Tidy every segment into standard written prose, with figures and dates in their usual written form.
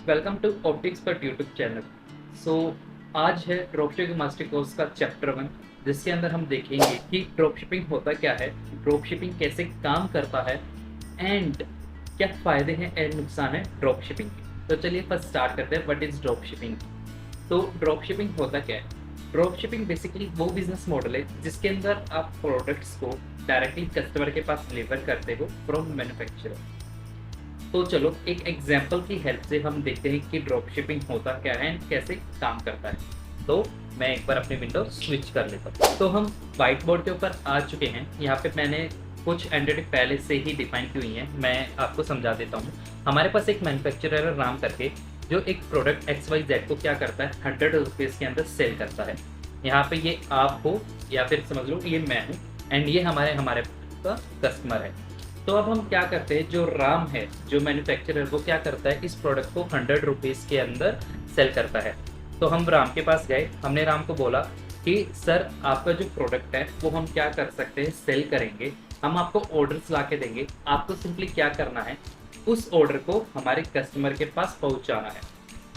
Welcome to optics पर YouTube channel. सो आज है ड्रॉपशिपिंग मास्टर कोर्स का चैप्टर 1, जिसके अंदर हम देखेंगे कि ड्रॉपशिपिंग होता क्या है, ड्रॉपशिपिंग कैसे काम करता है एंड क्या फ़ायदे हैं एंड नुकसान है ड्रॉपशिपिंग के। तो चलिए फर्स्ट स्टार्ट करते हैं, व्हाट इज़ ड्रॉपशिपिंग। तो ड्रॉपशिपिंग होता क्या है? ड्रॉपशिपिंग बेसिकली वो बिजनेस मॉडल है जिसके अंदर आप प्रोडक्ट्स को डायरेक्टली कस्टमर के पास डिलीवर करते हो फ्रॉम मैन्युफैक्चरर। तो चलो एक एग्जाम्पल की हेल्प से हम देखते हैं कि ड्रॉप शिपिंग होता क्या है एंड कैसे काम करता है। तो मैं एक बार अपनी विंडो स्विच कर लेता हूँ। तो हम व्हाइट बोर्ड के ऊपर आ चुके हैं। यहाँ पे मैंने कुछ एंटिटी पहले से ही डिफाइन की हुई है, मैं आपको समझा देता हूँ। हमारे पास एक मैन्युफैक्चरर राम करके जो एक प्रोडक्ट XYZ को क्या करता है, 100 रुपीज़ के अंदर सेल करता है। यहाँ पे ये आप हो या फिर समझ लो ये मैं हूँ एंड ये हमारे का कस्टमर है। तो अब हम क्या करते हैं, जो राम है जो मैन्युफैक्चरर वो क्या करता है, इस प्रोडक्ट को 100 रुपीज़ के अंदर सेल करता है। तो हम राम के पास गए, हमने राम को बोला कि सर आपका जो प्रोडक्ट है वो हम क्या कर सकते हैं, सेल करेंगे, हम आपको ऑर्डर्स ला के देंगे, आपको सिंपली क्या करना है, उस ऑर्डर को हमारे कस्टमर के पास पहुंचाना है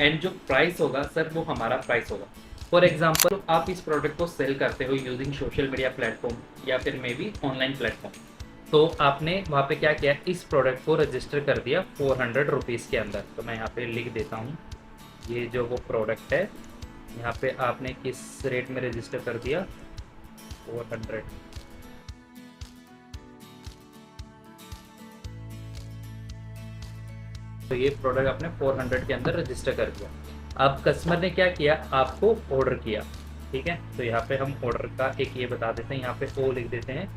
एंड जो प्राइस होगा सर वो हमारा प्राइस होगा। फॉर एग्जाम्पल आप इस प्रोडक्ट को सेल करते हो यूजिंग सोशल मीडिया प्लेटफॉर्म या फिर मे बी ऑनलाइन प्लेटफॉर्म। तो आपने वहाँ पे क्या किया, इस प्रोडक्ट को रजिस्टर कर दिया 400 रुपीज़ के अंदर। तो मैं यहाँ पे लिख देता हूँ, ये जो वो प्रोडक्ट है यहाँ पे आपने किस रेट में रजिस्टर कर दिया, 400। तो ये प्रोडक्ट आपने 400 के अंदर रजिस्टर कर दिया। अब कस्टमर ने क्या किया, आपको ऑर्डर किया, ठीक है। तो यहाँ पे हम ऑर्डर का एक ये बता देते हैं, यहाँ पे ओ लिख देते हैं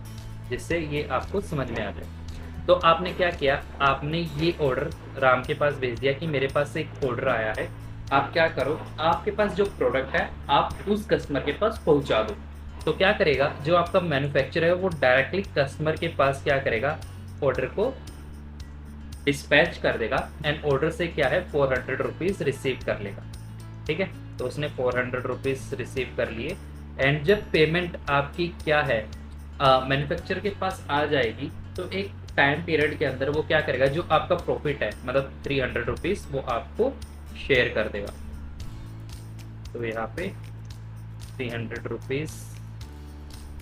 जिससे ये आपको समझ में आ जाए। तो आपने क्या किया, आपने ये ऑर्डर राम के पास भेज दिया कि मेरे पास एक ऑर्डर आया है, आप क्या करो, आपके पास जो प्रोडक्ट है आप उस कस्टमर के पास पहुंचा दो। तो क्या करेगा, जो आपका मैन्युफैक्चरर है वो डायरेक्टली कस्टमर के पास क्या करेगा, ऑर्डर को डिस्पैच कर देगा एंड ऑर्डर से क्या है 400 रुपीज़ रिसीव कर लेगा, ठीक है। तो उसने 400 रुपीज़ रिसीव कर लिए एंड जब पेमेंट आपकी क्या है मैन्युफैक्चरर के पास आ जाएगी, तो एक टाइम पीरियड के अंदर वो क्या करेगा, जो आपका प्रॉफिट है मतलब 300 रुपीज़ वो आपको शेयर कर देगा। तो यहाँ पे 300 रुपीज़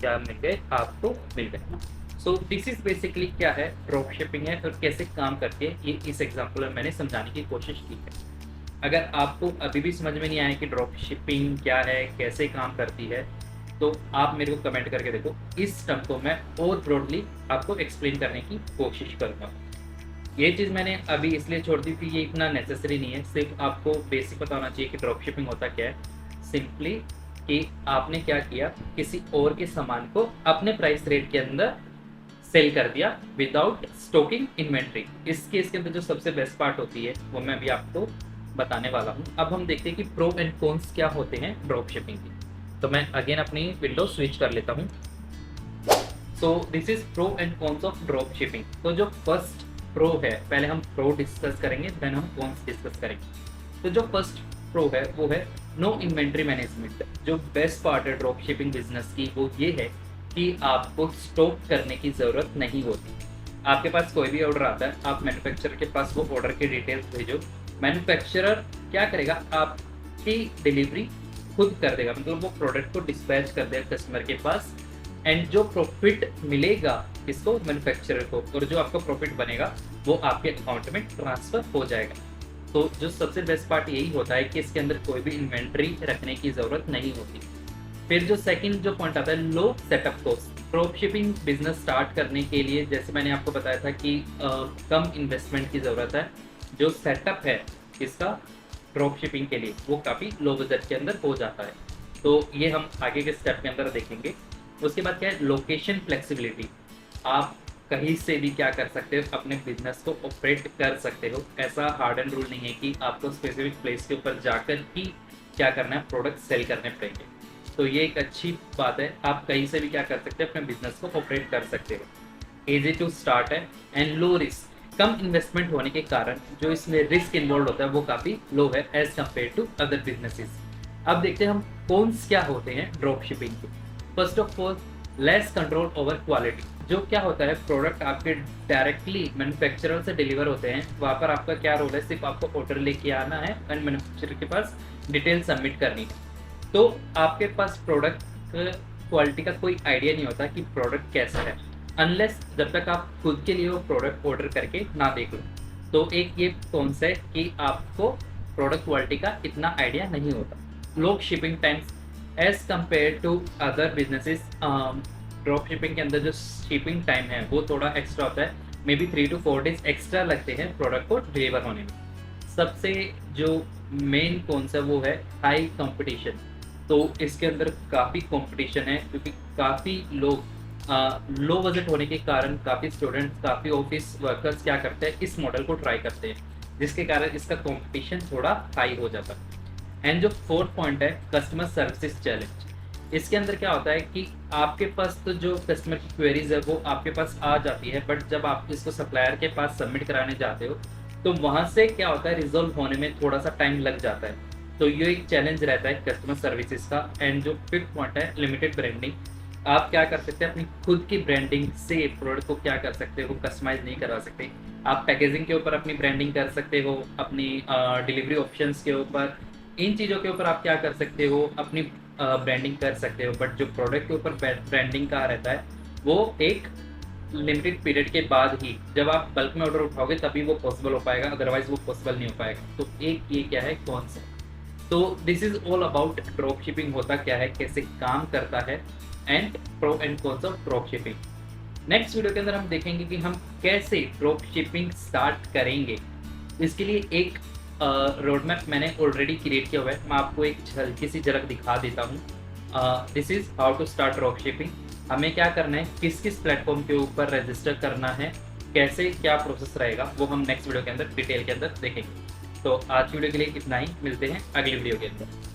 क्या मिल गए, आपको मिल गए। सो दिस इज बेसिकली क्या है, ड्रॉप शिपिंग है और कैसे काम करके ये इस एग्जाम्पल में मैंने समझाने की कोशिश की है। अगर आपको अभी भी समझ में नहीं आया कि ड्रॉप शिपिंग क्या है, कैसे काम करती है, तो आप मेरे को कमेंट करके देखो, इस टर्म को मैं और ब्रॉडली आपको एक्सप्लेन करने की कोशिश करूँगा। ये चीज़ मैंने अभी इसलिए छोड़ दी थी, ये इतना नेसेसरी नहीं है, सिर्फ आपको बेसिक पता होना चाहिए कि ड्रॉप शिपिंग होता क्या है। सिंपली कि आपने क्या किया, किसी और के सामान को अपने प्राइस रेट के अंदर सेल कर दिया विदाउट स्टॉकिंग इन्वेंट्री। इस केस के अंदर जो सबसे बेस्ट पार्ट होती है वो मैं अभी आपको बताने वाला हूँ। अब हम देखते हैं कि प्रो एंड कॉन्स क्या होते हैं ड्रॉप शिपिंग की। तो मैं अगेन अपनी विंडो स्विच कर लेता हूँ। So this is pro and cons of drop shipping. तो जो फर्स्ट प्रो है, पहले हम प्रो डिस्कस करेंगे, देन हम कॉन्स डिस्कस करेंगे। तो जो फर्स्ट प्रो है वो है नो इन्वेंट्री मैनेजमेंट। जो बेस्ट पार्ट है ड्रॉप शिपिंग बिजनेस की वो ये है कि आपको स्टॉक करने की ज़रूरत नहीं होती। आपके पास कोई भी ऑर्डर आता है, आप मैन्युफैक्चरर के पास वो ऑर्डर की डिटेल्स भेजो, मैन्युफैक्चरर क्या करेगा, आपकी डिलीवरी खुद कर देगा, मतलब वो प्रोडक्ट को डिस्पैच कर देगा कस्टमर के पास एंड जो प्रॉफिट मिलेगा किसको, मैन्युफैक्चरर को, और जो आपका प्रॉफिट बनेगा वो आपके अकाउंट में ट्रांसफ़र हो जाएगा। तो जो सबसे बेस्ट पार्ट यही होता है कि इसके अंदर कोई भी इन्वेंट्री रखने की ज़रूरत नहीं होती। फिर जो सेकंड जो पॉइंट आता है, low setup cost. Drop shipping business start करने के लिए जैसे मैंने आपको बताया था कि कम इन्वेस्टमेंट की ज़रूरत है। जो सेटअप है इसका ड्रॉप शिपिंग के लिए वो काफ़ी लो बजट के अंदर हो जाता है। तो ये हम आगे के स्टेप के अंदर देखेंगे। उसके बाद क्या है, लोकेशन फ्लेक्सिबिलिटी। आप कहीं से भी क्या कर सकते हो, अपने बिजनेस को ऑपरेट कर सकते हो। ऐसा हार्ड एंड रूल नहीं है कि आपको स्पेसिफिक प्लेस के ऊपर जाकर ही क्या करना है, प्रोडक्ट सेल करने पड़ेंगे। तो ये एक अच्छी बात है, आप कहीं से भी क्या कर सकते हो, अपने बिजनेस को ऑपरेट कर सकते हो। ईजी टू स्टार्ट है and low risk. Come investment होने के कारण जो इसमें रिस्क इन्वॉल्व होता है वो काफ़ी लो है as compared to other businesses. अब देखते हैं हम कॉन्स क्या होते हैं ड्रॉप शिपिंग के। First of all, less control over quality. जो क्या होता है, प्रोडक्ट आपके डायरेक्टली मैन्युफैक्चरर से डिलीवर होते हैं, वहाँ पर आपका क्या रोल है, सिर्फ आपको ऑर्डर लेके आना है एंड मैन्युफैक्चरर के पास डिटेल सबमिट करनी है। तो आपके पास प्रोडक्ट क्वालिटी का कोई आइडिया नहीं होता कि प्रोडक्ट कैसा है, अनलेस जब तक आप खुद के लिए वो प्रोडक्ट ऑर्डर करके ना देख लो। तो एक ये कौन है कि आपको प्रोडक्ट क्वालिटी का इतना आइडिया नहीं होता। लोग shipping times as compared to other businesses, drop shipping के अंदर जो शिपिंग टाइम है वो थोड़ा एक्स्ट्रा होता है, may be 3 to 4 days extra लगते हैं प्रोडक्ट को डिलीवर होने में। सबसे जो मेन कौन सा वो है हाई कंपटीशन। तो इसके अंदर काफ़ी कंपटीशन है, क्योंकि काफ़ी लोग लो बजट होने के कारण काफ़ी स्टूडेंट्स, काफ़ी ऑफिस वर्कर्स क्या करते हैं, इस मॉडल को ट्राई करते हैं, जिसके कारण इसका कंपटीशन थोड़ा हाई हो जाता है। एंड जो फोर्थ पॉइंट है कस्टमर सर्विस चैलेंज। इसके अंदर क्या होता है कि आपके पास तो जो कस्टमर की क्वेरीज है वो आपके पास आ जाती है, बट जब आप इसको सप्लायर के पास सबमिट कराने जाते हो तो वहाँ से क्या होता है, रिजोल्व होने में थोड़ा सा टाइम लग जाता है। तो ये एक चैलेंज रहता है कस्टमर सर्विसेज का। एंड जो फिफ्थ पॉइंट है लिमिटेड ब्रांडिंग। आप क्या कर सकते हैं, अपनी खुद की ब्रांडिंग से प्रोडक्ट को क्या कर सकते हो, कस्टमाइज नहीं करा सकते। आप पैकेजिंग के ऊपर अपनी ब्रांडिंग कर सकते हो, अपनी डिलीवरी ऑप्शंस के ऊपर, इन चीज़ों के ऊपर आप क्या कर सकते हो, अपनी ब्रांडिंग कर सकते हो। बट जो प्रोडक्ट के ऊपर ब्रांडिंग का रहता है वो एक लिमिटेड पीरियड के बाद ही, जब आप बल्क में ऑर्डर उठाओगे तभी वो पॉसिबल हो पाएगा, अदरवाइज वो पॉसिबल नहीं हो पाएगा। तो एक ये क्या है कॉन्सेप्ट। तो this is all about drop shipping होता क्या है, कैसे काम करता है, and pro and cons of drop shipping. Next video के अंदर हम देखेंगे कि हम कैसे ड्रॉप शिपिंग स्टार्ट करेंगे। इसके लिए एक रोड मैप मैंने ऑलरेडी क्रिएट किया हुआ है, मैं आपको एक हल्की सी झलक दिखा देता हूँ। This is how to start drop shipping. हमें क्या करना है, किस किस प्लेटफॉर्म के ऊपर रजिस्टर करना है, कैसे क्या प्रोसेस रहेगा, वो हम नेक्स्ट वीडियो के अंदर डिटेल के अंदर देखेंगे। तो आज की वीडियो के लिए इतना ही, मिलते हैं अगली वीडियो के अंदर।